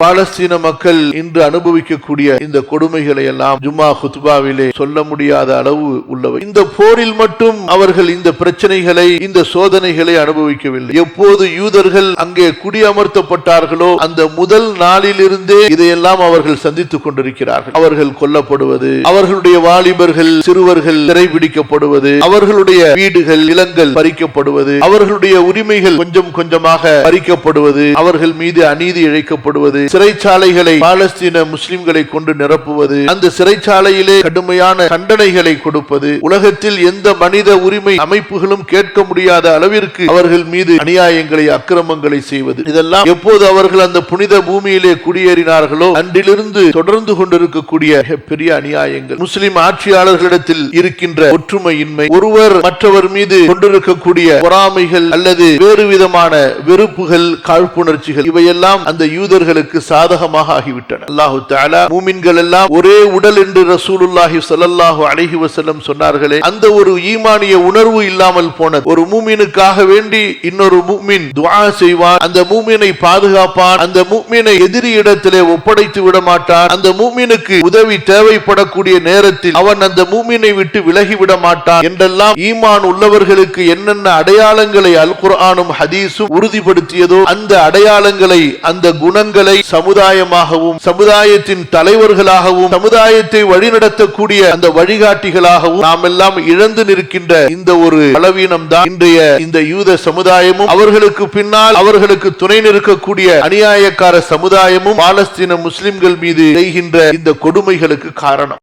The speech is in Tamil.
பாலஸ்தீன மக்கள் இன்று அனுபவிக்கக்கூடிய இந்த கொடுமைகளை எல்லாம் ஜும்மா குத்பாவிலே சொல்ல முடியாத அளவு உள்ளவை. இந்த போரில் மட்டும் அவர்கள் இந்த பிரச்சனைகளை, இந்த சோதனைகளை அனுபவிக்கவில்லை. எப்போது யூதர்கள் அங்கே குடியமர்த்தப்பட்டார்களோ அந்த முதல் நாளிலிருந்தே இதையெல்லாம் அவர்கள் சந்தித்துக் கொண்டிருக்கிறார்கள். அவர்கள் கொல்லப்படுவது, அவர்களுடைய வாலிபர்கள் சிறுவர்கள் சிறைபிடிக்கப்படுவது, அவர்களுடைய வீடுகள் நிலங்கள் பறிக்கப்படுவது, அவர்களுடைய உரிமைகள் கொஞ்சம் கொஞ்சமாக பறிக்கப்படுவது, அவர்கள் மீது அநீதி இழைக்கப்படுவது, சிறைச்சாலைகளை பாலஸ்தீன முஸ்லிம்களை கொண்டு நிரப்புவது, அந்த சிறைச்சாலையிலே கடுமையான தண்டனைகளை கொடுப்பது, உலகத்தில் எந்த மனித உரிமை அமைப்புகளும் கேட்க முடியாத அளவிற்கு அவர்கள் மீது அநியாயங்களை, அக்கிரமங்களை செய்வது, இதெல்லாம் எப்போது அவர்கள் அந்த புனித பூமியிலே குடியேறினார்களோ அன்றிலிருந்து தொடர்ந்து கொண்டிருக்கக்கூடிய பெரிய அநியாயங்கள். முஸ்லிம் ஆட்சியாளர்களிடத்தில் இருக்கின்ற ஒற்றுமையின்மை, ஒருவர் மற்றவர் மீது கொண்டிருக்கக்கூடிய பொறாமைகள் அல்லது வேறு விதமான வெறுப்புகள், காழ்ப்புணர்ச்சிகள், இவையெல்லாம் அந்த யூதர்களுக்கு சாதகமாக ஆகிவிட்டன. அல்லாஹு தஆலா மூமின்கள் எல்லாம் ஒரே உடல் என்று ரசூலுல்லாஹி ஸல்லல்லாஹு அலைஹி வஸல்லம் சொன்னார்களே, அந்த ஒரு ஈமானிய உணர்வு இல்லாமல் போனது. ஒரு மூமினுக்காக வேண்டி இன்னொரு மூமின் துஆ செய்வான், அந்த மூமினை பாதுகாப்பான், அந்த மூமினை எதிரி இடத்திலே ஒப்படைத்து விட மாட்டான், அந்த மூமினுக்கு உதவி தேவைப்படக்கூடிய நேரத்தில் அவன் அந்த மூமினை விட்டு விலகிவிட மாட்டான் என்றெல்லாம் ஈமான் உள்ளவர்களுக்கு என்னென்ன அடையாளங்களை அல் குர்ஆனும் ஹதீஸும் உறுதிப்படுத்தியதோ அந்த அடையாளங்களை, அந்த குணங்களை சமுதாயமாகவும் சமுதாயத்தின் தலைவர்களாகவும் சமுதாயத்தை வழிநடத்தக்கூடிய அந்த வழிகாட்டிகளாகவும் நாம் எல்லாம் இழந்து நிற்கின்ற இந்த ஒரு பலவீனம் தான் இன்றைய இந்த யூத சமுதாயமும் அவர்களுக்கு பின்னால் அவர்களுக்கு துணை நிற்கக்கூடிய அநியாயக்கார சமுதாயமும் பாலஸ்தீன முஸ்லிம்கள் மீது செய்கின்ற இந்த கொடுமைகளுக்கு காரணம்.